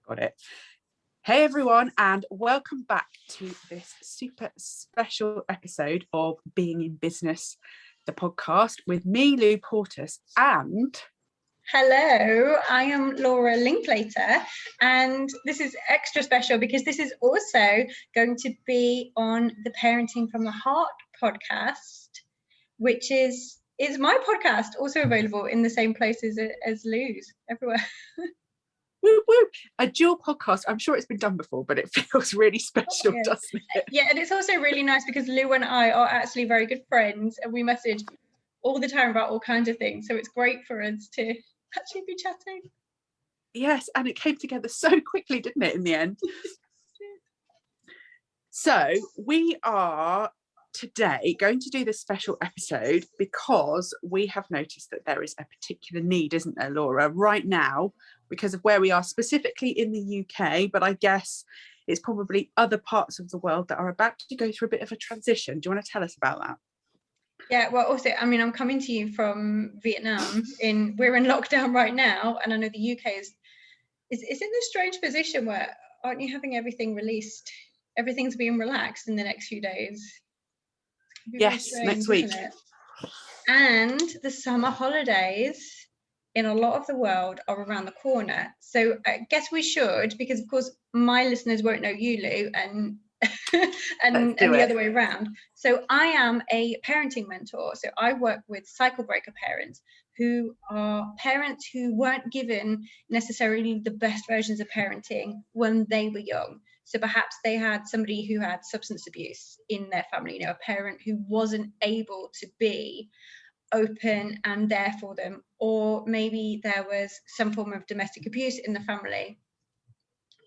Got it. Hey everyone, and welcome back to this super special episode of Being in Business, the podcast with me, Lou Portis, and... Hello, I am Laura Linklater, and this is extra special because this is also going to be on the Parenting from the Heart podcast, which is my podcast, also available in the same places as Lou's, everywhere. Woo, woo. A dual podcast. I'm sure it's been done before, but it feels really special, doesn't it? Yeah, and it's also really nice because Lou and I are actually very good friends, and we message all the time about all kinds of things. So it's great for us to actually be chatting. Yes, and it came together so quickly, didn't it, in the end? So we are today going to do this special episode because we have noticed that there is a particular need, isn't there, Laura, right now, because of where we are specifically in the UK, but I guess it's probably other parts of the world that are about to go through a bit of a transition. Do you want to tell us about that? Yeah, well, also, I mean, I'm coming to you from Vietnam. We're in lockdown right now, and I know the UK is in this strange position where aren't you having everything released? Everything's being relaxed in the next few days. Yes, strange, next week. And the summer holidays in a lot of the world are around the corner. So I guess we should, because of course my listeners won't know you, Lou, and the other way around. So I am a parenting mentor. So I work with cycle breaker parents who are parents who weren't given necessarily the best versions of parenting when they were young. So perhaps they had somebody who had substance abuse in their family, a parent who wasn't able to be open and there for them, or maybe there was some form of domestic abuse in the family,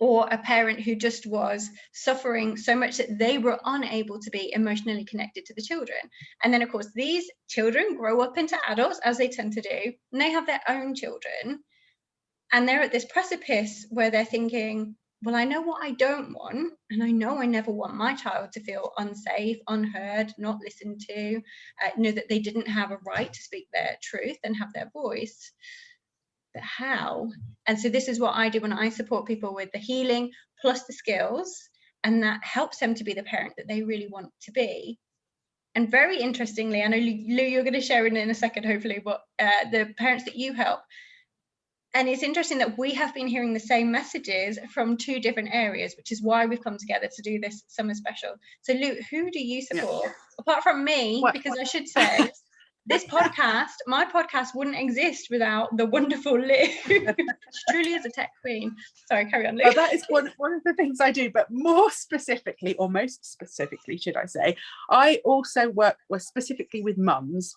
or a parent who just was suffering so much that they were unable to be emotionally connected to the children. And then, of course, these children grow up into adults, as they tend to do, and they have their own children. And they're at this precipice where they're thinking, well, I know what I don't want, and I know I never want my child to feel unsafe, unheard, not listened to, know that they didn't have a right to speak their truth and have their voice. But how? And so this is what I do when I support people with the healing plus the skills, and that helps them to be the parent that they really want to be. And very interestingly, I know, Lou, you're going to share in a second, hopefully, what the parents that you help. And it's interesting that we have been hearing the same messages from two different areas, which is why we've come together to do this summer special. So, Lou, who do you support? Yeah. Apart from me, because I should say, this podcast, my podcast wouldn't exist without the wonderful Lou. She truly is a tech queen. Sorry, carry on, Lou. Well, that is one of the things I do, but more specifically, or most specifically, should I say, I also work specifically with mums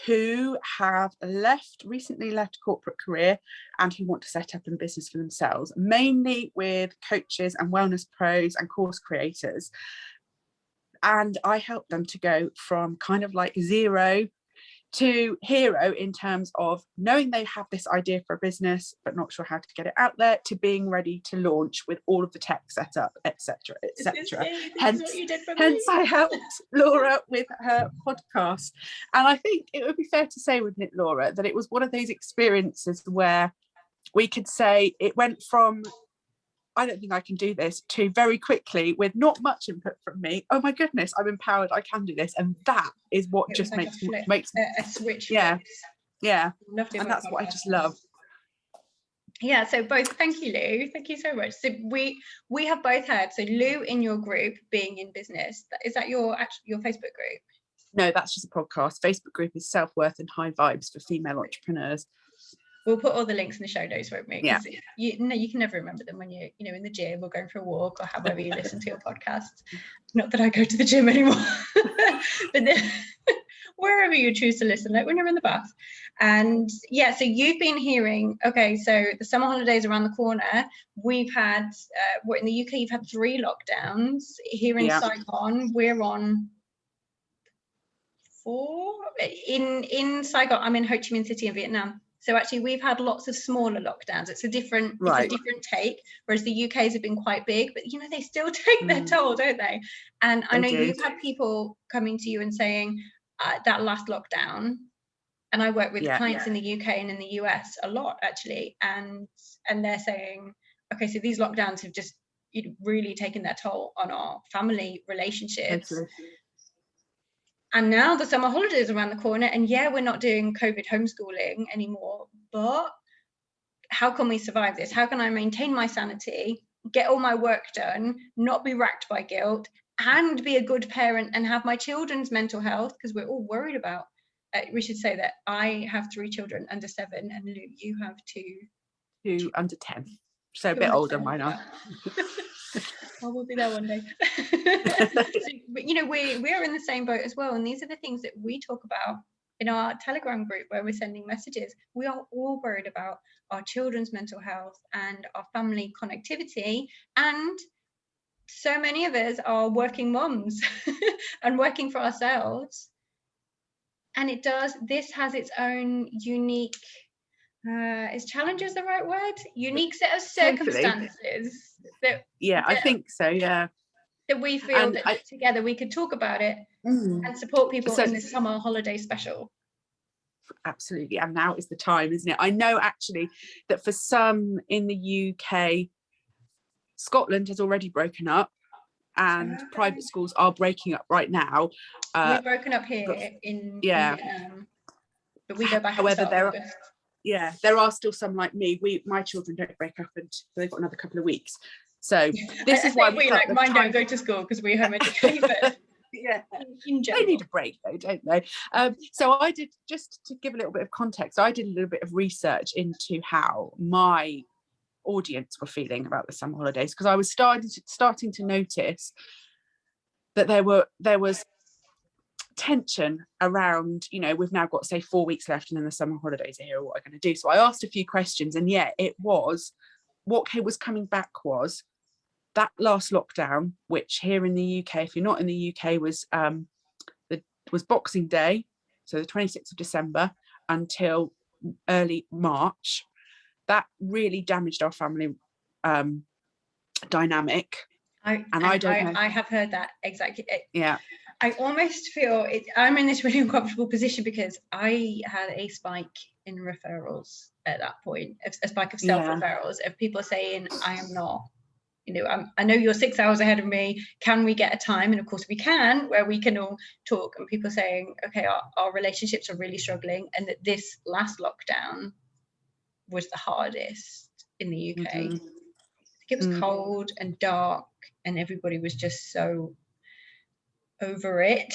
who have recently left corporate career and who want to set up a business for themselves, mainly with coaches and wellness pros and course creators. And I help them to go from kind of like zero to hero in terms of knowing they have this idea for a business but not sure how to get it out there, to being ready to launch with all of the tech set up, etc., etc. Hence I helped Laura with her podcast. And I think it would be fair to say, wouldn't it, Laura, that it was one of those experiences where we could say it went from I don't think I can do this to very quickly with not much input from me. Oh my goodness, I'm empowered. I can do this. And that is what it just makes a switch. Yeah. And that's what I just love. Yeah, so both, thank you, Lou. Thank you so much. So we have both heard, so Lou, in your group, Being in Business, is that your Facebook group? No, that's just a podcast. Facebook group is Self-Worth and High Vibes for Female Entrepreneurs. We'll put all the links in the show notes, won't we? Yeah. You can never remember them when you're, in the gym or going for a walk or however you listen to your podcasts. Not that I go to the gym anymore, but wherever you choose to listen, like when you're in the bath. And yeah, so you've been hearing, okay, so the summer holidays around the corner. We've had, in the UK, you've had 3 lockdowns. Here in Saigon, we're on 4. In Saigon, I'm in Ho Chi Minh City in Vietnam. So actually, we've had lots of smaller lockdowns. It's a different take, whereas the UK's have been quite big, but they still take their toll, don't they? And I know you've had people coming to you and saying that last lockdown, And I work with Yeah. clients in the UK and in the US a lot, actually, and they're saying, okay, so these lockdowns have just really taken their toll on our family relationships. Totally. And now the summer holidays are around the corner, and yeah, we're not doing COVID homeschooling anymore, but how can we survive this? How can I maintain my sanity, get all my work done, not be racked by guilt, and be a good parent and have my children's mental health? Because we're all worried about, we should say that I have 3 children under 7, and Lou, you have 2 under 10. So a bit older mine are. I will be there one day. But we're in the same boat as well, and these are the things that we talk about in our Telegram group where we're sending messages. We are all worried about our children's mental health and our family connectivity, and so many of us are working moms and working for ourselves, and this has its own unique is challenges the right word? Unique set of circumstances. I think so, yeah. That we feel that together we could talk about it and support people in this summer holiday special. Absolutely, and now is the time, isn't it? I know actually that for some in the UK, Scotland has already broken up, and private schools are breaking up right now. We're broken up here in Vietnam, but we go back. However, there are still some like me. My children don't break up until they've got another couple of weeks. So this is why we like mine don't go to school because we're home educated. Yeah, they need a break though, don't they? So I did, just to give a little bit of context, I did a little bit of research into how my audience were feeling about the summer holidays, because I was starting to notice that there was tension around, we've now got say 4 weeks left and then the summer holidays are here, what are going to do? So I asked a few questions, and what was coming back was that last lockdown, which here in the UK, if you're not in the UK, was Boxing Day, so the 26th of December until early March. That really damaged our family dynamic. I have heard that exactly. Yeah. I almost feel I'm in this really uncomfortable position because I had a spike in referrals at that point, a spike of self-referrals of people saying, I am not, I know you're 6 hours ahead of me. Can we get a time? And of course we can, where we can all talk. And people saying, okay, our relationships are really struggling, and that this last lockdown was the hardest in the UK. I think it was cold and dark, and everybody was just so over it.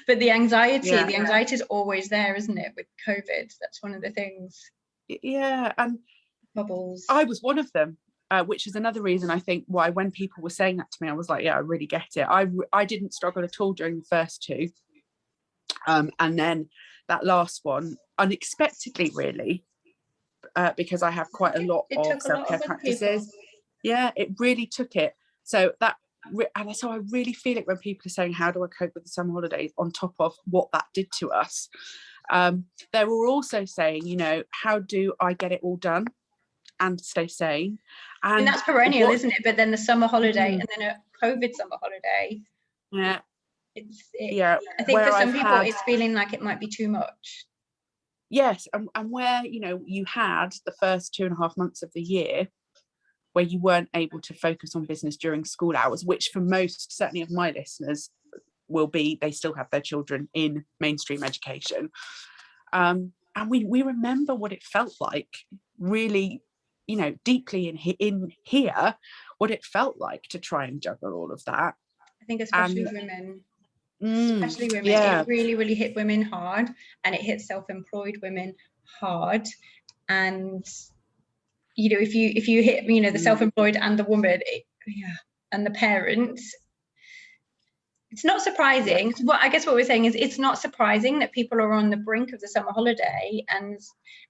But the anxiety is always there, isn't it, with COVID? That's one of the things. Yeah, and bubbles. I was one of them. Which is another reason I think why when people were saying that to me, I was like, yeah, I really get it. I didn't struggle at all during the first 2. And then that last one, unexpectedly, really, because I have quite a lot of self-care practices. Yeah, it really took it. So I really feel it when people are saying, how do I cope with the summer holidays, on top of what that did to us. They were also saying, how do I get it all done and stay sane? And that's perennial, isn't it? But then the summer holiday and then a COVID summer holiday. Yeah. I think for some people it's feeling like it might be too much. Yes, and where, you had the first 2.5 months of the year where you weren't able to focus on business during school hours, which for most, certainly of my listeners, will be, they still have their children in mainstream education. And we remember what it felt like, really, deeply in here, what it felt like to try and juggle all of that. I think especially women, it really, really hit women hard, and it hit self-employed women hard. And if you hit the self-employed and the woman, and the parents, it's not surprising. I guess what we're saying is it's not surprising that people are on the brink of the summer holiday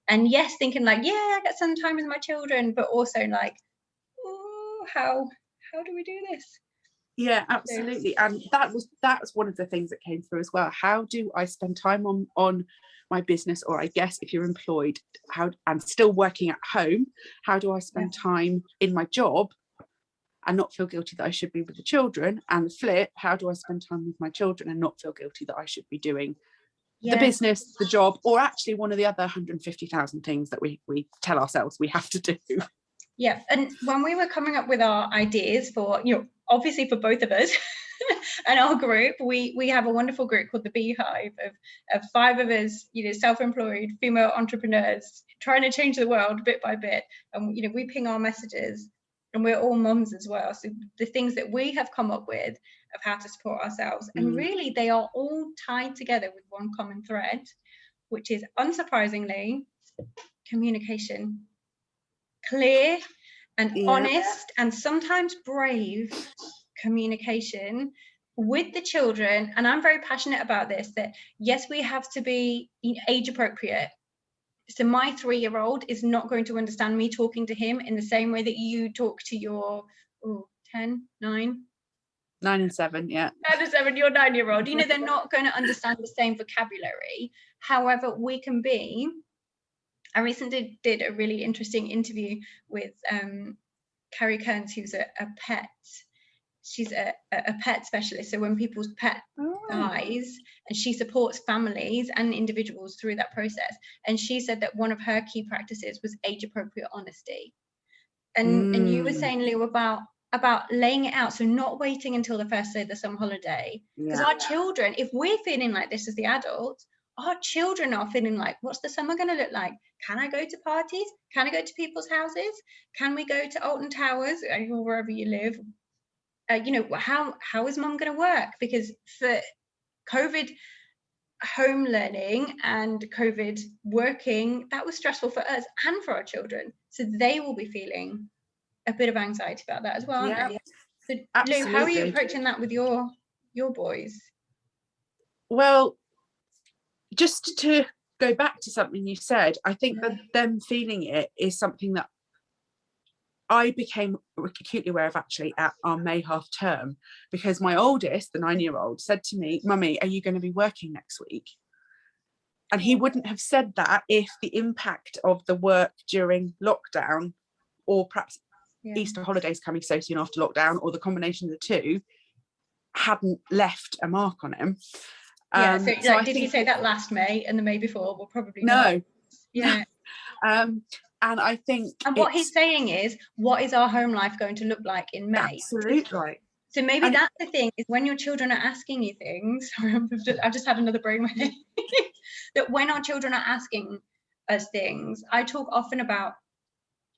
and yes, thinking like, yeah, I got some time with my children, but also like, oh, how do we do this? Yeah, absolutely. And that's one of the things that came through as well. How do I spend time on my business, or I guess if you're employed, and still working at home, how do I spend time in my job and not feel guilty that I should be with the children? And the flip, how do I spend time with my children and not feel guilty that I should be doing the business, the job, or actually one of the other 150,000 things that we tell ourselves we have to do. Yeah, and when we were coming up with our ideas for, obviously for both of us and our group, we have a wonderful group called the Beehive of 5 of us, self-employed female entrepreneurs trying to change the world bit by bit. And, we ping our messages, and we're all mums as well. So the things that we have come up with of how to support ourselves, and really they are all tied together with one common thread, which is, unsurprisingly, communication. Clear and honest and sometimes brave communication with the children. And I'm very passionate about this, that yes, we have to be age appropriate. So my 3-year-old is not going to understand me talking to him in the same way that you talk to your 10, 9 and 7, 9 and 7, your 9-year-old. They're not going to understand the same vocabulary. However, we can be. I recently did a really interesting interview with Carrie Kearns, who's a pet. She's a pet specialist. So when people's pet dies, and she supports families and individuals through that process. And she said that one of her key practices was age-appropriate honesty. And you were saying, Lou, about laying it out, so not waiting until the first day of the summer holiday. Because our children, if we're feeling like this as the adults, our children are feeling like, what's the summer going to look like? Can I go to parties? Can I go to people's houses? Can we go to Alton Towers or wherever you live? How is mum going to work? Because for COVID home learning and COVID working, that was stressful for us and for our children. So they will be feeling a bit of anxiety about that as well, aren't they? So, Lou, how are you approaching that with your boys? Well, just to go back to something you said, I think that them feeling it is something that I became acutely aware of actually at our May half term, because my oldest, the 9-year-old, said to me, "Mummy, are you going to be working next week?" And he wouldn't have said that if the impact of the work during lockdown, or perhaps Easter holidays coming so soon after lockdown, or the combination of the two, hadn't left a mark on him. So did he say that last May and the May before? Well, probably not. Yeah. And I think, and what he's saying is, what is our home life going to look like in May? Absolutely. So maybe that's the thing, is when your children are asking you things. I've just had another brainwave. That when our children are asking us things, I talk often about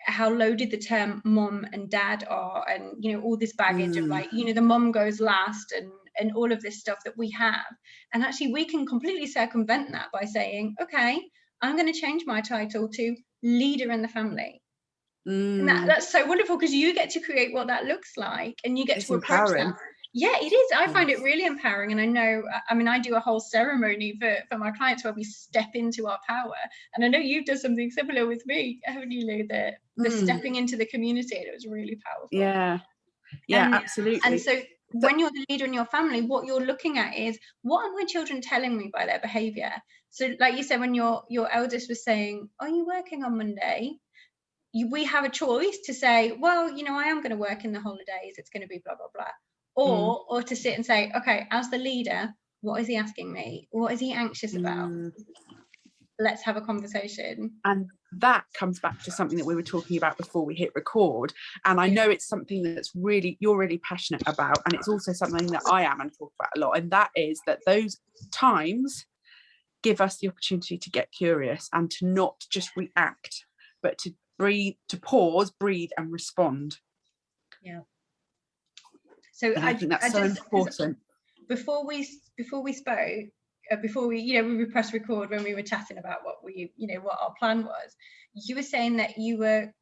how loaded the term mom and dad are, and all this baggage of like, the mom goes last, and all of this stuff that we have. And actually we can completely circumvent that by saying, okay, I'm going to change my title to leader in the family. And that's so wonderful, because you get to create what that looks like, and you get to approach that. Yeah, it is. I find it really empowering. And I know, I do a whole ceremony for my clients where we step into our power. And I know you've done something similar with me, haven't you, Lou? The stepping into the community, and it was really powerful. Yeah, absolutely. And so when you're the leader in your family, what you're looking at is, what are my children telling me by their behavior? So like you said, when your eldest was saying, are you working on Monday? We have a choice to say, well, I am going to work in the holidays. It's going to be blah, blah, blah. Or to sit and say, okay, as the leader, what is he asking me? What is he anxious about? Let's have a conversation. And that comes back to something that we were talking about before we hit record. And I know it's something that's you're really passionate about. And it's also something that I am and talk about a lot. And that is that those times give us the opportunity to get curious and to not just react, but to breathe, to pause, breathe, and respond. Yeah. So I think that's so important. Before we spoke, before we pressed record, when we were chatting about what our plan was, you were saying that you were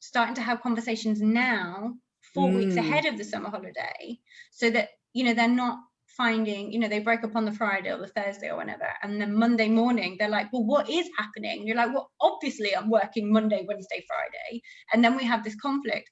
starting to have conversations now, 4 weeks ahead of the summer holiday, so that they're not finding, they break up on the Friday or the Thursday or whenever, and then Monday morning they're like, well, what is happening? You're like, well, obviously I'm working Monday, Wednesday, Friday, and then we have this conflict.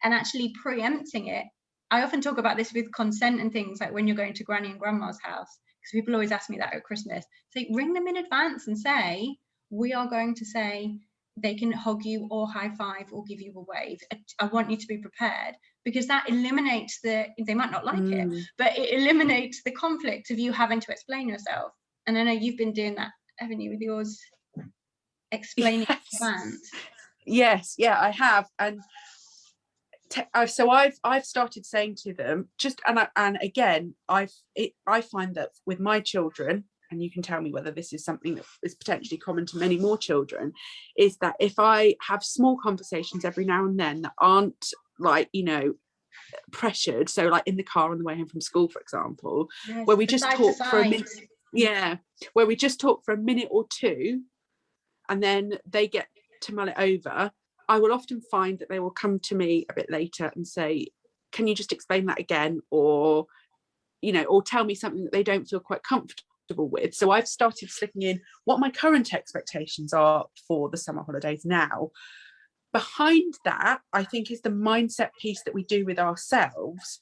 And actually preempting it, I often talk about this with consent and things, like when you're going to granny and grandma's house, because people always ask me that at Christmas. So ring them in advance and say, we are going to say, they can hug you or high five or give you a wave. I want you to be prepared, because that eliminates they might not like it, but it eliminates the conflict of you having to explain yourself. And I know you've been doing that, haven't you, with yours, explaining in advance. Yes, yeah, I have. And so I've started saying to them, just and again, I find that with my children, and you can tell me whether this is something that is potentially common to many more children, is that if I have small conversations every now and then that aren't like, you know, pressured, so like in the car on the way home from school, for example, Yes, where we just talk for a minute, where we just talk for a minute or two, and then they get to mull it over, I will often find that they will come to me a bit later and say, can you just explain that again? Or, you know, or tell me something that they don't feel quite comfortable with. So I've started slipping in what my current expectations are for the summer holidays now. Behind that, I think, is the mindset piece that we do with ourselves,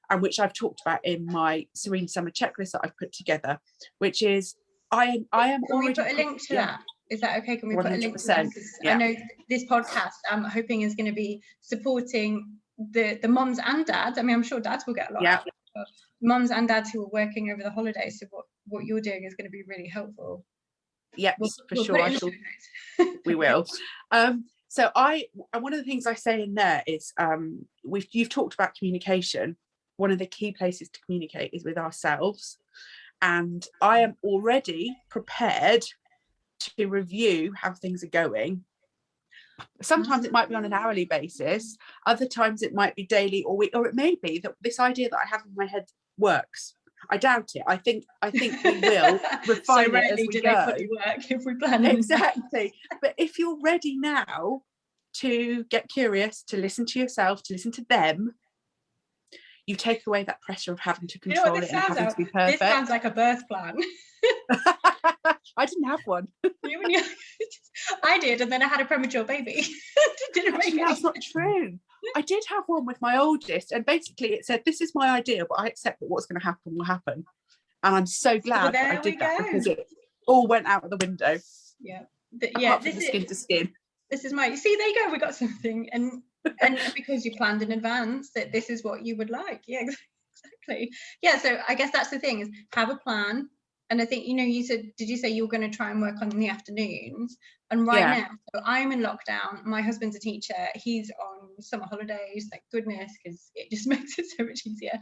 and which I've talked about in my Serene Summer checklist that I've put together, which is I am Can already... we put a link to that? Is that okay? Can we put a link to that? Yeah. I know this podcast, I'm hoping, is going to be supporting the mums and dads. I mean, I'm sure dads will get a lot out of it, but mums and dads who are working over the holidays. So what you're doing is going to be really helpful. Yes, for sure. Put it in the notes. We will. So one of the things I say in there is, you've talked about communication. One of the key places to communicate is with ourselves. And I am already prepared to review how things are going. Sometimes it might be on an hourly basis, other times it might be daily or week, or it may be that this idea that I have in my head works. I doubt it. I think we will refine it as we go. Work if we plan exactly. But if you're ready now to get curious, to listen to yourself, to listen to them, you take away that pressure of having to control it and having to be perfect. This sounds like a birth plan. I didn't have one. I did, and then I had a premature baby. Actually, that's not true. I did have one with my oldest, and basically it said, this is my idea, but I accept that what's going to happen will happen. And I'm so glad that I did that, because it all went out of the window. Yeah. Apart from the skin to skin. This is my, see, there you go, we got something. And because you planned in advance that this is what you would like. Yeah, exactly. Yeah, so I guess that's the thing, is have a plan. And I think, you know, did you say you were going to try and work on the afternoons? And now, so I'm in lockdown. My husband's a teacher. He's on summer holidays, thank goodness, because it just makes it so much easier.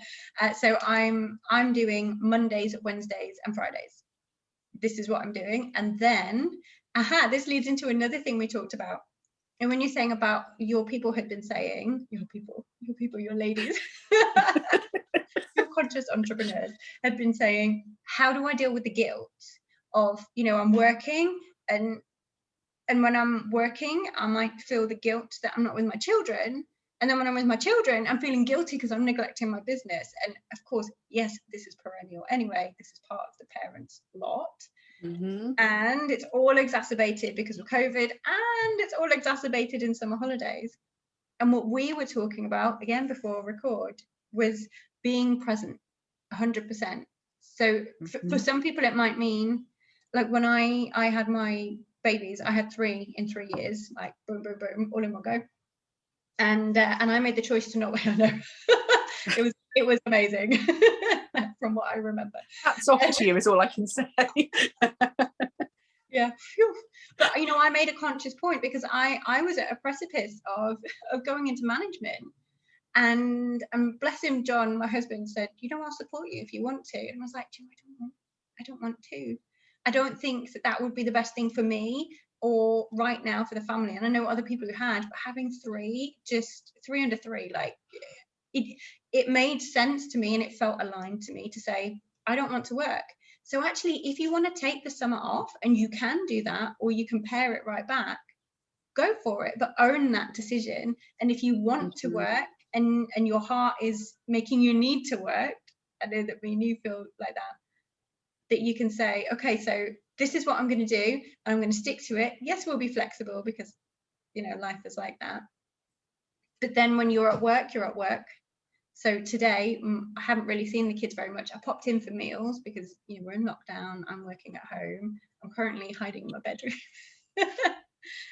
So I'm doing Mondays, Wednesdays, and Fridays. This is what I'm doing. And then, this leads into another thing we talked about. And when you're saying about your people had been saying, your ladies, your conscious entrepreneurs had been saying, how do I deal with the guilt of, you know, I'm working, and when I'm working, I might feel the guilt that I'm not with my children. And then when I'm with my children, I'm feeling guilty because I'm neglecting my business. And of course, yes, this is perennial anyway. This is part of the parents' lot. Mm-hmm. And it's all exacerbated because of COVID, and it's all exacerbated in summer holidays. And what we were talking about, again, before record, was being present 100%. So for some people, it might mean, like when I had my babies, I had 3 in 3 years, like boom, boom, boom, all in one go. And I made the choice to not, I know, it was amazing from what I remember. Hats off to you is all I can say. Yeah, but you know, I made a conscious point because I was at a precipice of going into management, and bless him, John, my husband, said, you know, I'll support you if you want to. And I was like, I don't want to. I don't think that would be the best thing for me or right now for the family. And I know other people who had, but having 3, just 3 under 3, like it made sense to me, and it felt aligned to me to say, I don't want to work. So actually, if you want to take the summer off, and you can do that, or you can pare it right back, go for it, but own that decision. And if you want to work, and your heart is making you need to work, I know that when you feel like that you can say, okay, so this is what I'm going to do, and I'm going to stick to it. Yes, we'll be flexible because, you know, life is like that. But then when you're at work, you're at work. So today, I haven't really seen the kids very much. I popped in for meals because, you know, we're in lockdown. I'm working at home. I'm currently hiding in my bedroom.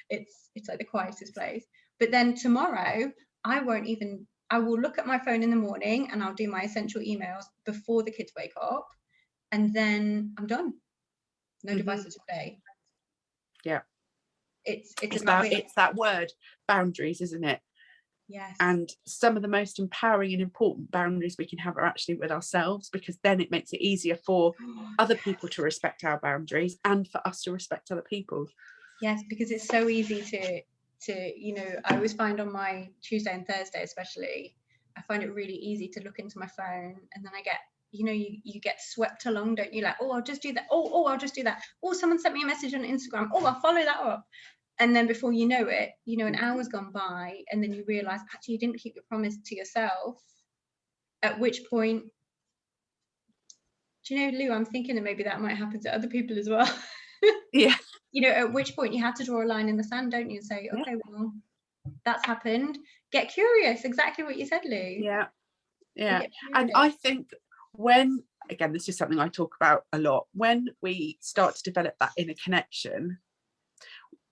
It's like the quietest place. But then tomorrow, I will look at my phone in the morning, and I'll do my essential emails before the kids wake up. And then I'm done. no devices today. Yeah, it's about being, it's that word boundaries, isn't it? yes. And some of the most empowering and important boundaries we can have are actually with ourselves, because then it makes it easier for other people to respect our boundaries and for us to respect other people. Yes, because it's so easy to you know, I always find on my Tuesday and Thursday especially, I find it really easy to look into my phone, and then I get, you know, you get swept along, don't you? Like, oh, I'll just do that. Oh, I'll just do that. Oh, someone sent me a message on Instagram. Oh, I'll follow that up. And then before you know it, you know, an hour's gone by, and then you realise actually you didn't keep your promise to yourself. At which point, do you know, Lou, I'm thinking that maybe that might happen to other people as well. Yeah. You know, at which point you have to draw a line in the sand, don't you, and say, okay, well, that's happened. Get curious. Exactly what you said, Lou. Yeah. And I think when, again, this is something I talk about a lot, when we start to develop that inner connection,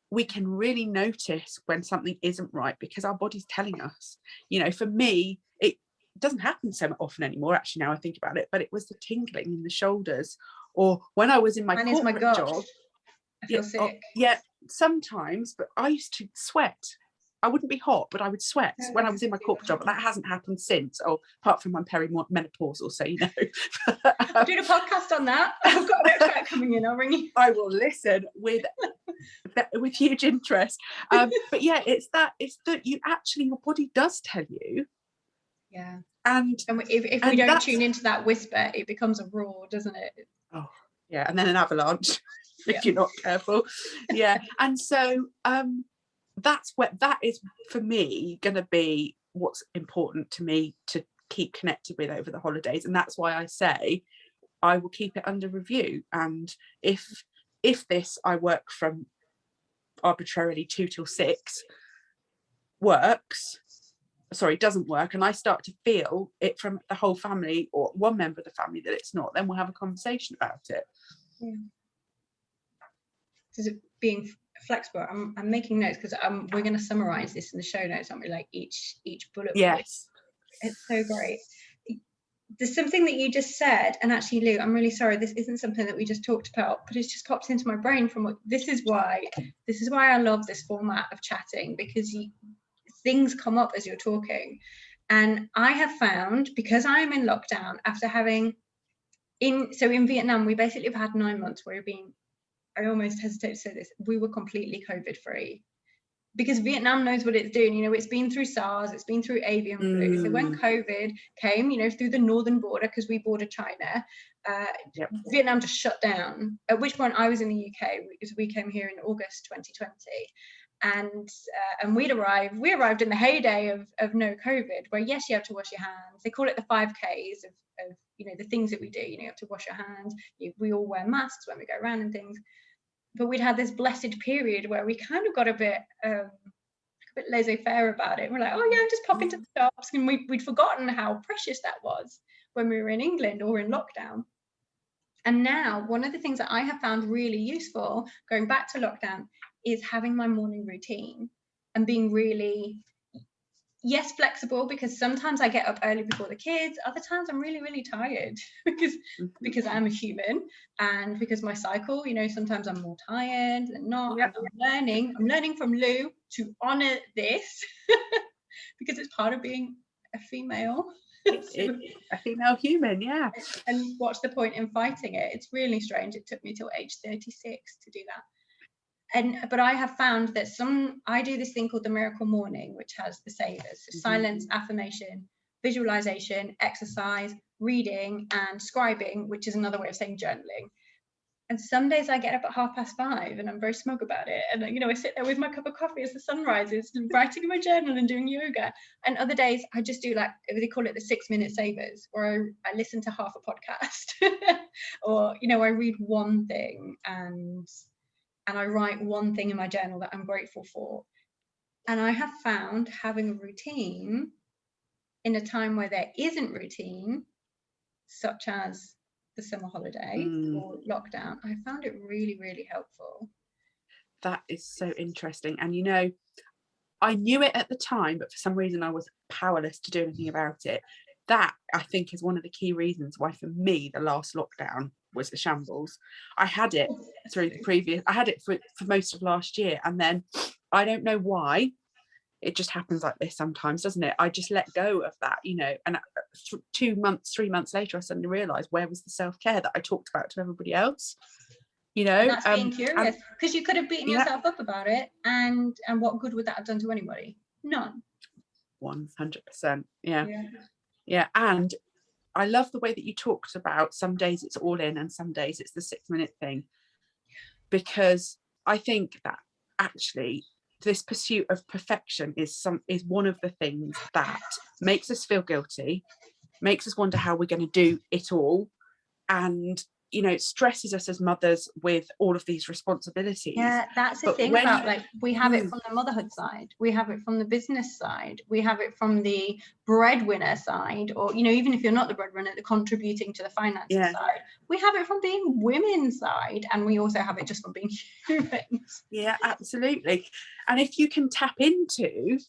we can really notice when something isn't right, because our body's telling us. You know, for me, it doesn't happen so often anymore, actually, now I think about it, but it was the tingling in the shoulders, or when I was in my corporate job. I feel sick. Yeah, sometimes, but I used to sweat. I wouldn't be hot, but I would sweat when I was in my corporate job. That hasn't happened since, or apart from my perimenopausal, so you know. I'm doing a podcast on that. I've got an expert coming in. I'll ring you. I will listen with huge interest. But yeah, it's that you actually, your body does tell you. Yeah. And if we don't tune into that whisper, it becomes a roar, doesn't it? Oh, yeah, and then an avalanche if you're not careful. Yeah, and so that's that is for me going to be what's important to me to keep connected with over the holidays, and that's why I say I will keep it under review. And if this I work from arbitrarily 2 till 6 doesn't work, and I start to feel it from the whole family or one member of the family that it's not, then we'll have a conversation about it. Yeah. So being flexible, I'm making notes, because we're going to summarize this in the show notes, aren't we? Like each bullet point. Yes. It's so great. There's something that you just said, and actually, Lou, I'm really sorry, this isn't something that we just talked about, but it's just popped into my brain this is why I love this format of chatting, because things come up as you're talking. And I have found, because I am in lockdown after having in Vietnam, we basically have had 9 months where I almost hesitate to say this, we were completely COVID free, because Vietnam knows what it's doing. You know, it's been through SARS, it's been through avian flu. So when COVID came, you know, through the northern border, because we border China, Vietnam just shut down. At which point I was in the UK, because we came here in August 2020. And we arrived in the heyday of no COVID, where yes, you have to wash your hands. They call it the 5Ks of you know, the things that we do. You know, you have to wash your hands. We all wear masks when we go around and things. But we'd had this blessed period where we kind of got a bit laissez-faire about it. We're like, oh yeah, just pop into the shops, and we'd forgotten how precious that was when we were in England or in lockdown. And now, one of the things that I have found really useful going back to lockdown is having my morning routine and being really, yes, flexible, because sometimes I get up early before the kids. Other times I'm really, really tired because I'm a human, and because my cycle, you know, sometimes I'm more tired than not. Yep. I'm learning from Lou to honor this because it's part of being a female. A female human, yeah. And what's the point in fighting it? It's really strange. It took me till age 36 to do that. But I have found that I do this thing called the Miracle Morning, which has the savers: so silence, affirmation, visualization, exercise, reading, and scribing, which is another way of saying journaling. And some days I get up at 5:30 and I'm very smug about it. And, you know, I sit there with my cup of coffee as the sun rises, writing in my journal and doing yoga. And other days I just do, like, they call it the 6-minute savers, where I listen to half a podcast or, you know, I read one thing and I write one thing in my journal that I'm grateful for. And I have found having a routine in a time where there isn't routine, such as the summer holiday or lockdown, I found it really, really helpful. That is so interesting. And, you know, I knew it at the time, but for some reason I was powerless to do anything about it. That, I think, is one of the key reasons why, for me, the last lockdown was a shambles. I had it for most of last year, and then I don't know why, it just happens like this sometimes, doesn't it? I just let go of that, you know, and 3 months later I suddenly realized, where was the self-care that I talked about to everybody else, you know? And that's being curious, because you could have beaten yeah, yourself up about it, and what good would that have done to anybody? None. 100%. Yeah. And I love the way that you talked about some days it's all in and some days it's the 6-minute thing, because I think that actually this pursuit of perfection is one of the things that makes us feel guilty, makes us wonder how we're going to do it all, and, you know, it stresses us as mothers with all of these responsibilities. Yeah, that's the thing about, like, we have it from the motherhood side, we have it from the business side, we have it from the breadwinner side, or, you know, even if you're not the breadwinner, the contributing to the finances side, we have it from being women's side, and we also have it just from being humans. Yeah, absolutely. And if you can tap into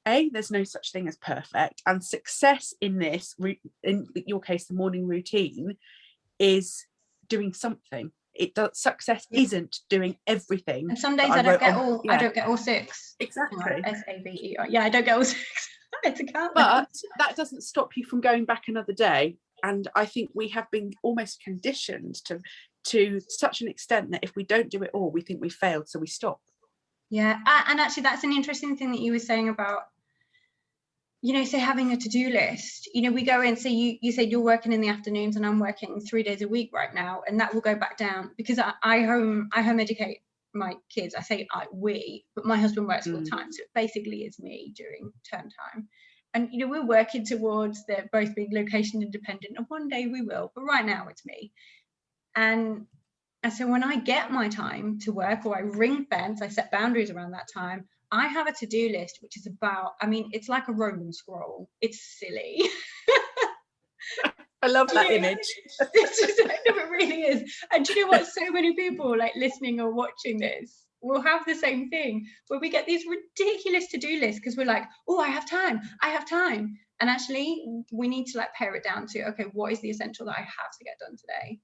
there's no such thing as perfect, and success in this, in your case the morning routine, is doing something. Success isn't doing everything. And some days I don't get all 6. Exactly. SAVE. Yeah, I don't get all 6. It's a count. But that doesn't stop you from going back another day. And I think we have been almost conditioned to such an extent that if we don't do it all, we think we failed, so we stop. Yeah, and actually that's an interesting thing that you were saying about, you know, say having a to-do list. You know, we go in, so you said you're working in the afternoons and I'm working 3 days a week right now, and that will go back down because I home educate my kids. I say we, but my husband works full time, so it basically is me during term time. And, you know, we're working towards they're both being location independent, and one day we will, but right now it's me. And so when I get my time to work, or I ring fence, I set boundaries around that time, I have a to-do list, which is about, I mean, it's like a Roman scroll. It's silly. I love that image. It really is. And do you know what? So many people like listening or watching this will have the same thing, where we get these ridiculous to-do lists because we're like, oh, I have time. And actually, we need to like pare it down to, okay, what is the essential that I have to get done today?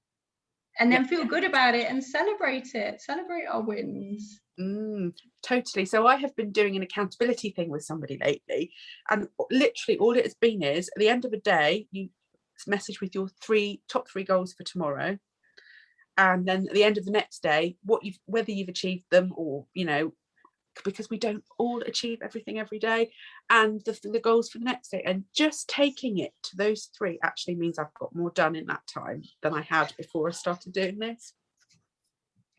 And then feel good about it and celebrate our wins. Totally. So I have been doing an accountability thing with somebody lately, and literally all it has been is at the end of a day you message with your top three goals for tomorrow, and then at the end of the next day whether you've achieved them, or, you know, because we don't all achieve everything every day, and the goals for the next day, and just taking it to those 3 actually means I've got more done in that time than I had before I started doing this.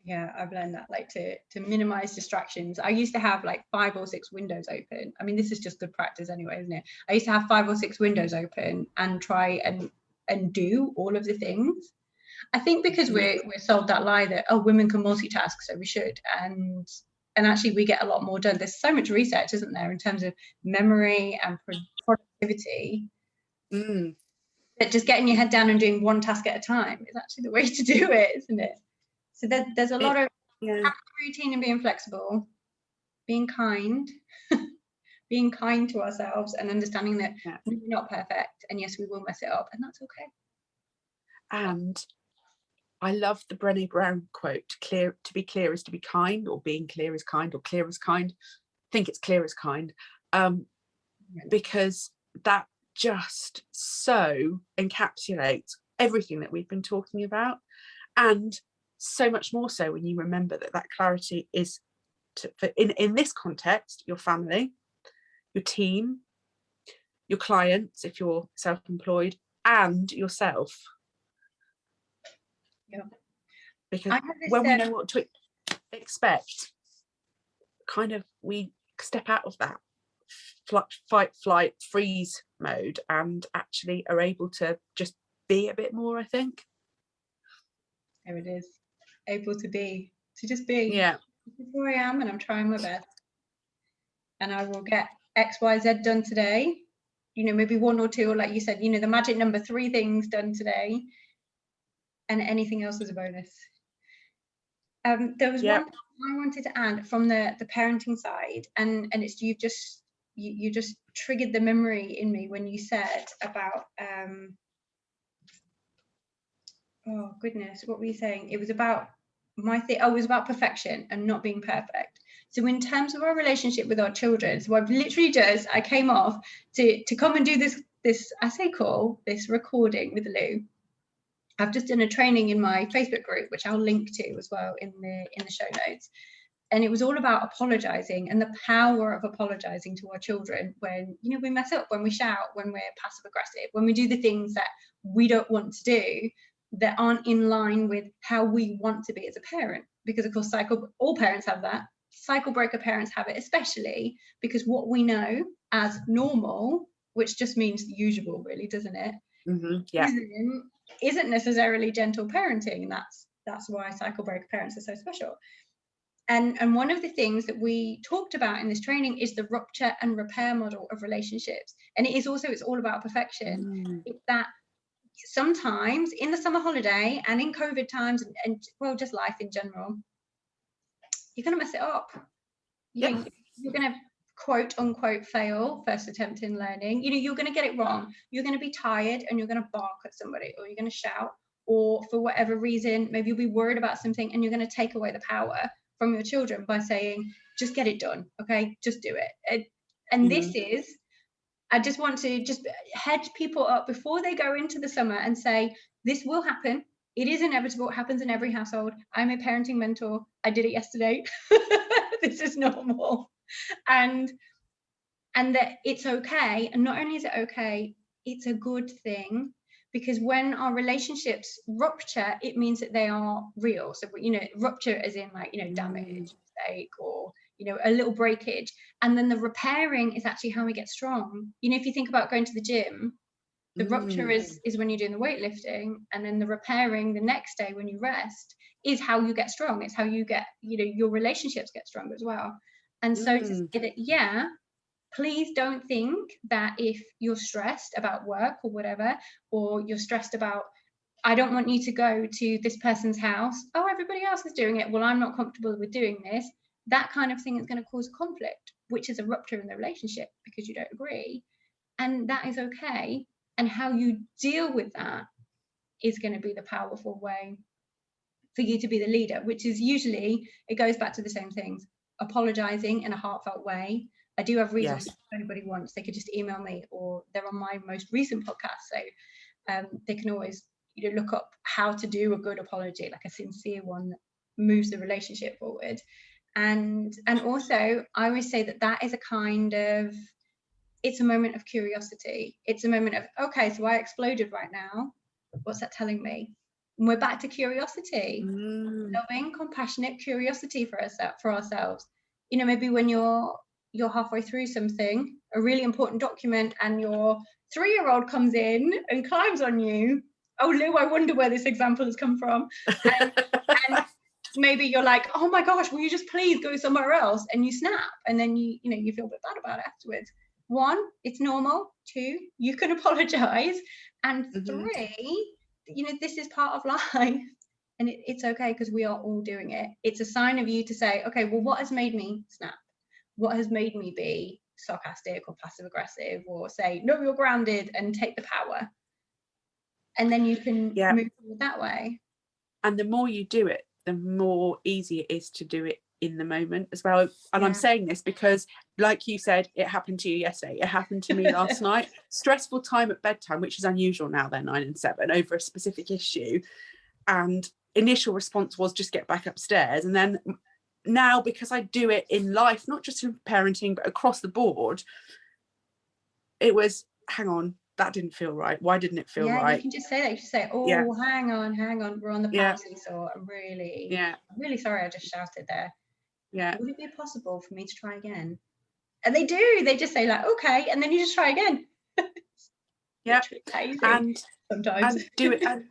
Yeah, I've learned that, like, to minimize distractions. I used to have like 5 or 6 windows open. I mean, this is just good practice anyway, isn't it? I used to have 5 or 6 windows open and try and do all of the things. I think because we're sold that lie that, oh, women can multitask, so we should, and actually we get a lot more done. There's so much research, isn't there, in terms of memory and productivity, that just getting your head down and doing one task at a time is actually the way to do it, isn't it? So there's a lot of routine and being flexible, being kind, being kind to ourselves, and understanding that we're not perfect, and yes, we will mess it up, and that's okay. And I love the Brené Brown quote, to be clear is to be kind, or being clear is kind, or clear is kind. I think it's clear is kind, because that just so encapsulates everything that we've been talking about, and so much more so when you remember that clarity is in this context, your family, your team, your clients if you're self-employed, and yourself. Because when we know what to expect, kind of we step out of that fight, flight, freeze mode, and actually are able to just be a bit more, I think. There it is. Able to just be. Yeah. This is who I am, and I'm trying my best. And I will get X, Y, Z done today. You know, maybe 1 or 2, or like you said, you know, the magic number 3 things done today. And anything else is a bonus. There was one thing I wanted to add from the parenting side, and it's you just triggered the memory in me when you said about oh goodness, what were you saying? It was about it was about perfection and not being perfect. So in terms of our relationship with our children, so I've literally I came off to come and do this essay call, this recording with Lou. I've just done a training in my Facebook group, which I'll link to as well in the show notes. And it was all about apologizing and the power of apologizing to our children when, you know, we mess up, when we shout, when we're passive aggressive, when we do the things that we don't want to do, that aren't in line with how we want to be as a parent. Because of course, all parents have that. Cycle breaker parents have it, especially because what we know as normal, which just means usual, really, doesn't it? Yeah. Isn't necessarily gentle parenting. And that's why cycle breaker parents are so special. And one of the things that we talked about in this training is the rupture and repair model of relationships. And it's all about perfection. It's that sometimes in the summer holiday and in COVID times and well, just life in general, you're going to mess it up. You're going to quote unquote fail first attempt in learning. You know, you're going to get it wrong. You're going to be tired and you're going to bark at somebody, or you're going to shout, or for whatever reason, maybe you'll be worried about something and you're going to take away the power from your children by saying, just get it done, okay, just do it. And this is, I just want to just hedge people up before they go into the summer and say, this will happen. It is inevitable. It happens in every household. I'm a parenting mentor. I did it yesterday. This is normal. And that it's okay. And not only is it okay, it's a good thing. Because when our relationships rupture, it means that they are real. So, you know, rupture as in like, you know, damage, mistake, or, you know, a little breakage. And then the repairing is actually how we get strong. You know, if you think about going to the gym, the rupture is when you're doing the weightlifting, and then the repairing the next day when you rest is how you get strong. It's how you get, you know, your relationships get stronger as well. And so to say that, please don't think that if you're stressed about work or whatever, or you're stressed about, I don't want you to go to this person's house. Oh, everybody else is doing it. Well, I'm not comfortable with doing this. That kind of thing is going to cause conflict, which is a rupture in the relationship because you don't agree. And that is okay. And how you deal with that is going to be the powerful way for you to be the leader, which is usually, it goes back to the same things, apologizing in a heartfelt way. I do have resources if anybody wants. They could just email me, or they're on my most recent podcast. So they can always, you know, look up how to do a good apology, like a sincere one that moves the relationship forward. And also, I always say that is a kind of, it's a moment of curiosity. It's a moment of, okay, so I exploded right now. What's that telling me? And we're back to curiosity, loving, compassionate curiosity for ourselves. You know, maybe when you're halfway through something, a really important document, and your 3-year-old comes in and climbs on you. Oh, Lou, I wonder where this example has come from. And maybe you're like, oh my gosh, will you just please go somewhere else? And you snap, and then you feel a bit bad about it afterwards. 1, it's normal. 2, you can apologize. And 3, you know, this is part of life. And it's okay, because we are all doing it. It's a sign of you to say, okay, well, what has made me snap? What has made me be sarcastic or passive aggressive, or say, no, you're grounded, and take the power. And then you can move forward that way. And the more you do it, the more easy it is to do it in the moment as well. And I'm saying this because, like you said, it happened to you yesterday. It happened to me last night. Stressful time at bedtime, which is unusual now, they're 9 and 7, over a specific issue. And initial response was just get back upstairs. And then now, because I do it in life, not just in parenting, but across the board, it was, hang on, that didn't feel right. Why didn't it feel right? You can just say that. You just say, oh, hang on, we're on the power seesaw. I'm really sorry I just shouted there. Would it be possible for me to try again? And they do. They just say like, okay, and then you just try again. And sometimes and do it. And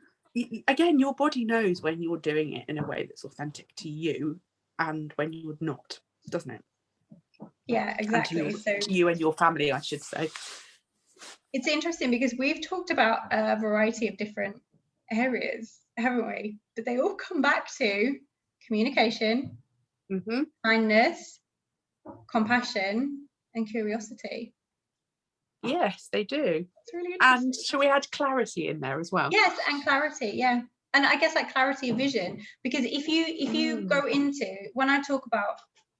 again, your body knows when you're doing it in a way that's authentic to you and when you would not, doesn't it? Yeah, exactly. And to you and your family, I should say. It's interesting because we've talked about a variety of different areas, haven't we? But they all come back to communication, kindness, compassion, and curiosity. Yes, they do. It's really interesting. And shall we add clarity in there as well? Yes, and clarity, And I guess like clarity of vision, because if you go into, when I talk about,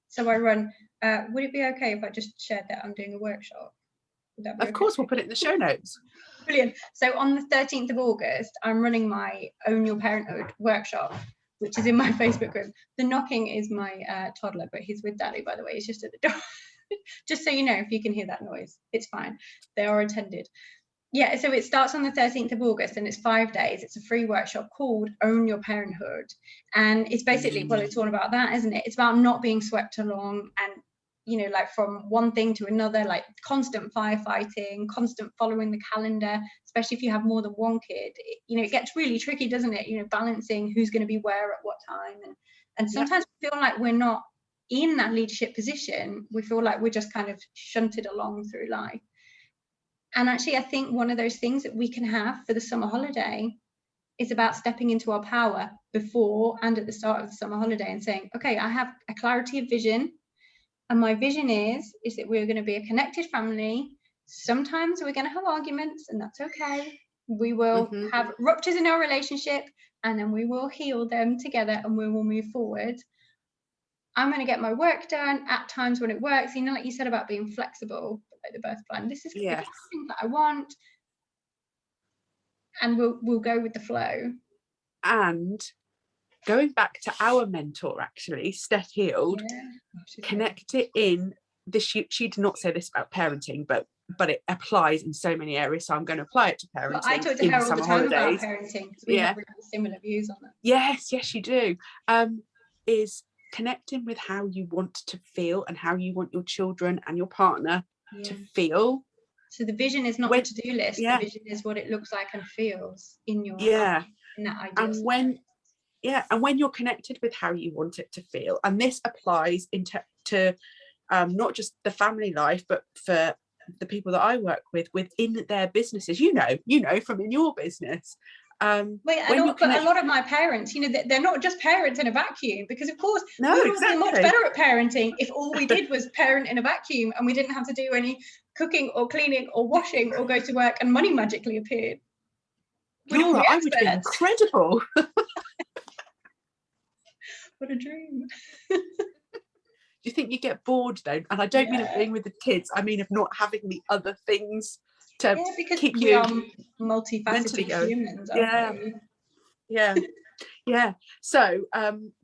so I run, would it be okay if I just shared that I'm doing a workshop? Would that be Of course, we'll put it in the show notes. Brilliant. So on the 13th of August, I'm running my Own Your Parenthood workshop, which is in my Facebook group. The knocking is my toddler, but he's with Daddy, by the way. He's just at the door. Just so you know, if you can hear that noise, it's fine. They are attended. Yeah, so it starts on the 13th of August and it's 5 days. It's a free workshop called Own Your Parenthood. And it's basically, well, it's all about that, isn't it? It's about not being swept along and, you know, like from one thing to another, like constant firefighting, constant following the calendar, especially if you have more than one kid. You know, it gets really tricky, doesn't it? You know, balancing who's going to be where at what time. And sometimes we feel like we're not in that leadership position. We feel like we're just kind of shunted along through life. And actually, I think one of those things that we can have for the summer holiday is about stepping into our power before and at the start of the summer holiday and saying, okay, I have a clarity of vision. And my vision is that we're going to be a connected family. Sometimes we're going to have arguments, and that's okay. We will have ruptures in our relationship, and then we will heal them together and we will move forward. I'm going to get my work done at times when it works. You know, like you said about being flexible, like the birth plan. This is the thing that I want, and we'll go with the flow. And going back to our mentor, actually, Steph Heald, connect it in. She did not say this about parenting, but it applies in so many areas. So I'm going to apply it to parenting. Well, I talk to her all the time about parenting because we have really similar views on it. Yes, you do. Is connecting with how you want to feel and how you want your children and your partner to feel. So the vision is not the to-do list. The vision is what it looks like and feels in your life, in that ideal and when you're connected with how you want it to feel, and this applies to not just the family life, but for the people that I work with within their businesses. You know from in your business. But a lot of my parents, you know, they're not just parents in a vacuum, because of course we would all be much better at parenting if all we did was parent in a vacuum and we didn't have to do any cooking or cleaning or washing or go to work and money magically appeared. Laura, I would be incredible. What a dream. Do you think you get bored though? And I don't mean of being with the kids, I mean of not having the other things to keep you multifaceted humans. So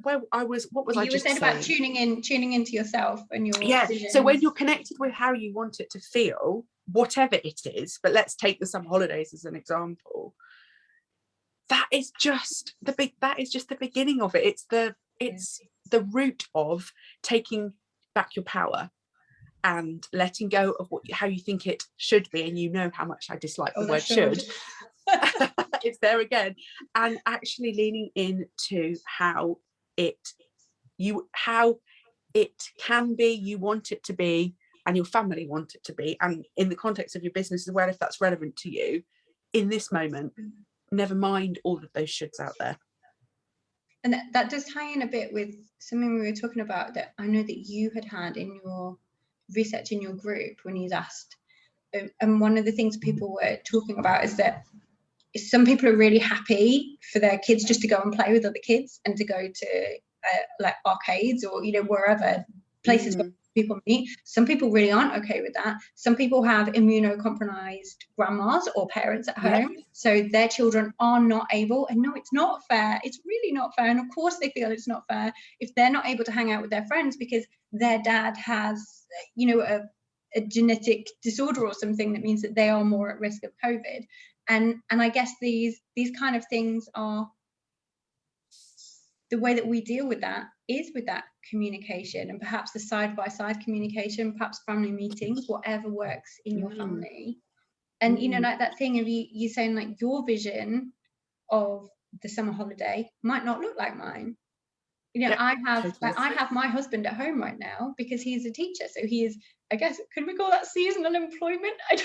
where I was, what was I just saying? You were saying about tuning into yourself and your visions. So when you're connected with how you want it to feel, whatever it is, but let's take the summer holidays as an example, that is just the beginning of it. It's the root of taking back your power and letting go of how you think it should be. And you know how much I dislike the word should. It's there again. And actually leaning into how it can be, you want it to be, and your family want it to be. And in the context of your business as well, if that's relevant to you in this moment, never mind all of those shoulds out there. And that does tie in a bit with something we were talking about that I know that you had in your research in your group when you asked. And one of the things people were talking about is that some people are really happy for their kids just to go and play with other kids and to go to like arcades or, you know, wherever places where people meet. Some people really aren't okay with that. Some people have immunocompromised grandmas or parents at home, so their children are not able, and no, it's not fair. It's really not fair. And of course they feel it's not fair if they're not able to hang out with their friends because their dad has, you know, a genetic disorder or something that means that they are more at risk of COVID. And I guess these kind of things are the way that we deal with that is with that communication, and perhaps the side-by-side communication, perhaps family meetings, whatever works in your family. And you know, like that thing of you saying like your vision of the summer holiday might not look like mine. You know, I have my husband at home right now because he's a teacher, so he is, I guess, could we call that seasonal employment? I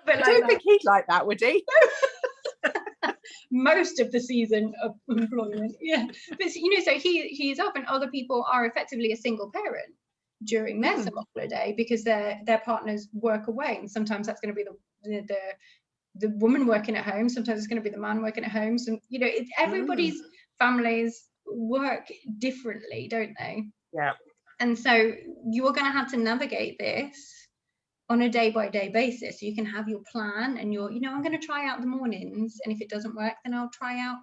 don't think he'd like that, would he? Most of the season of employment, but you know, so he is off, and other people are effectively a single parent during their summer holiday because their partners work away, and sometimes that's going to be the woman working at home, sometimes it's going to be the man working at home. So, you know, everybody's families work differently, don't they? Yeah. And so you're going to have to navigate this on a day-by-day basis. So you can have your plan and your, you know, I'm going to try out the mornings, and if it doesn't work, then I'll try out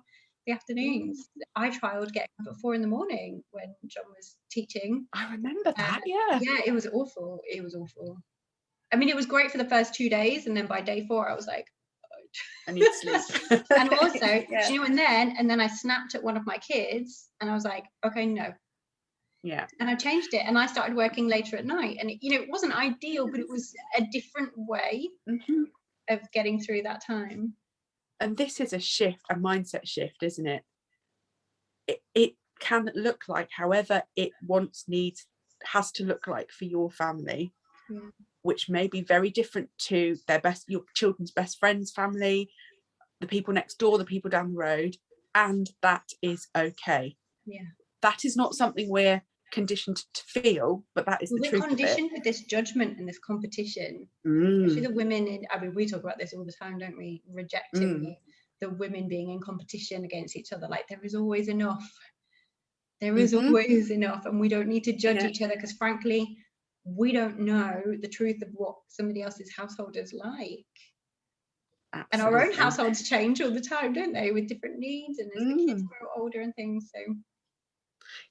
the afternoons. I trialed getting up at 4 a.m. when John was teaching. I remember that. Yeah. Yeah, it was awful. It was awful. I mean, it was great for the first 2 days, and then by day 4, I was like, I need sleep. and also, Yeah. you know, and then I snapped at one of my kids, and I was like, okay, no. Yeah. And I changed it, and I started working later at night, and you know, it wasn't ideal, but it was a different way of getting through that time. And this is a shift, a mindset shift, isn't it? It can look like however it has to look like for your family, which may be very different to your children's best friend's family, the people next door, the people down the road, and that is okay. Yeah. That is not something we're conditioned to feel, but that is the truth. We're conditioned with this judgment and this competition. Especially the women I mean, we talk about this all the time, don't we? Rejecting the women being in competition against each other. Like, there is always enough. There is always enough, and we don't need to judge each other, because frankly, we don't know the truth of what somebody else's household is like. Absolutely. And our own households change all the time, don't they, with different needs, and as the kids grow older and things. So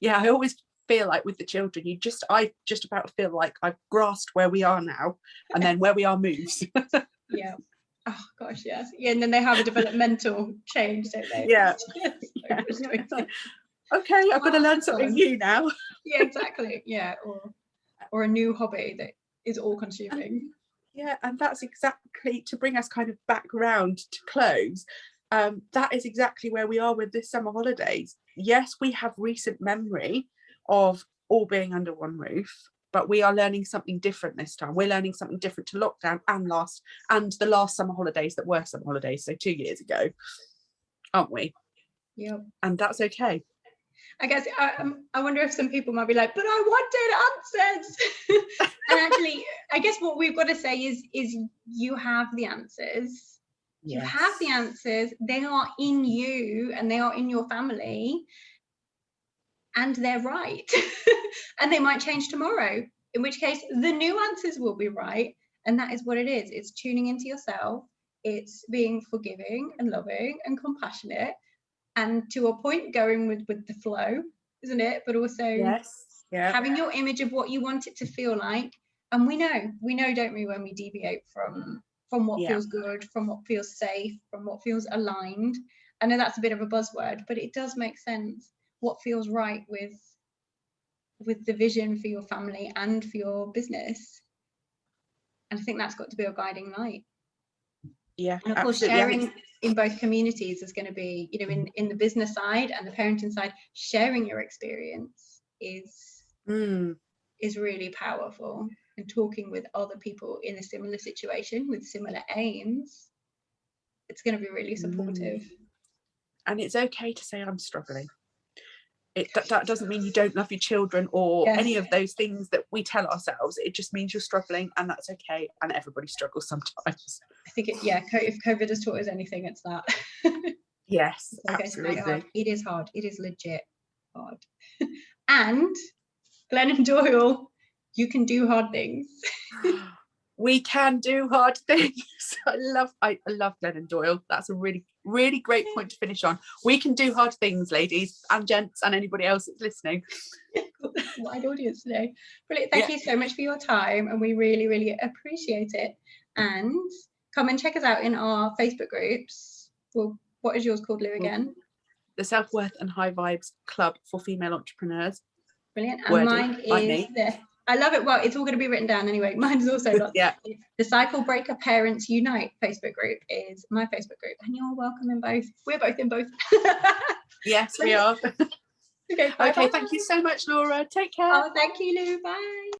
yeah, I always feel like with the children, I just about feel like I've grasped where we are now, and then where we are moves. Yeah. Oh gosh, yes. Yeah, and then they have a developmental change, don't they? Yeah. Okay, I've got to learn something new now. Yeah, exactly. Yeah, or a new hobby that is all consuming. Yeah, and that's exactly, to bring us kind of back round to close, that is exactly where we are with this summer holidays. Yes, we have recent memory of all being under one roof, but we are learning something different this time. We're learning something different to lockdown and the last summer holidays that were summer holidays, so 2 years ago, aren't we? Yeah. And that's okay. I guess I wonder if some people might be like, but I wanted answers. And actually, I guess what we've got to say is you have the answers. Yes. You have the answers. They are in you, and they are in your family, and they're right. And they might change tomorrow, in which case the new answers will be right. And that is what it is. It's tuning into yourself. It's being forgiving and loving and compassionate, and to a point going with the flow, isn't it? But also having your image of what you want it to feel like. And we know, don't we, when we deviate from what feels good, from what feels safe, from what feels aligned. I know that's a bit of a buzzword, but it does make sense. What feels right with the vision for your family and for your business. And I think that's got to be your guiding light. Yeah, and of course, sharing in both communities is going to be, you know, in the business side and the parenting side, sharing your experience is really powerful. And talking with other people in a similar situation with similar aims, it's going to be really supportive. And it's okay to say, I'm struggling. That doesn't mean you don't love your children or any of those things that we tell ourselves. It just means you're struggling, and that's okay. And everybody struggles sometimes. I think if COVID has taught us anything, it's that. Yes, absolutely. It is hard. It is legit hard. And Glennon Doyle, you can do hard things. We can do hard things. I love Glennon Doyle. That's a really, really great point to finish on. We can do hard things, ladies and gents, and anybody else that's listening. Wide audience today. Brilliant. Thank you so much for your time, and we really, really appreciate it. And come and check us out in our Facebook groups. Well, what is yours called, Lou, again? The Self-Worth and High Vibes Club for Female Entrepreneurs. Brilliant. And mine is I love it. Well, it's all going to be written down anyway. Mine's also not. The Cycle Breaker Parents Unite Facebook group is my Facebook group, and you're welcome in both. We're both in both. Yes, we are. Okay, thank you so much, Laura. Take care. Oh, thank you, Lou. Bye.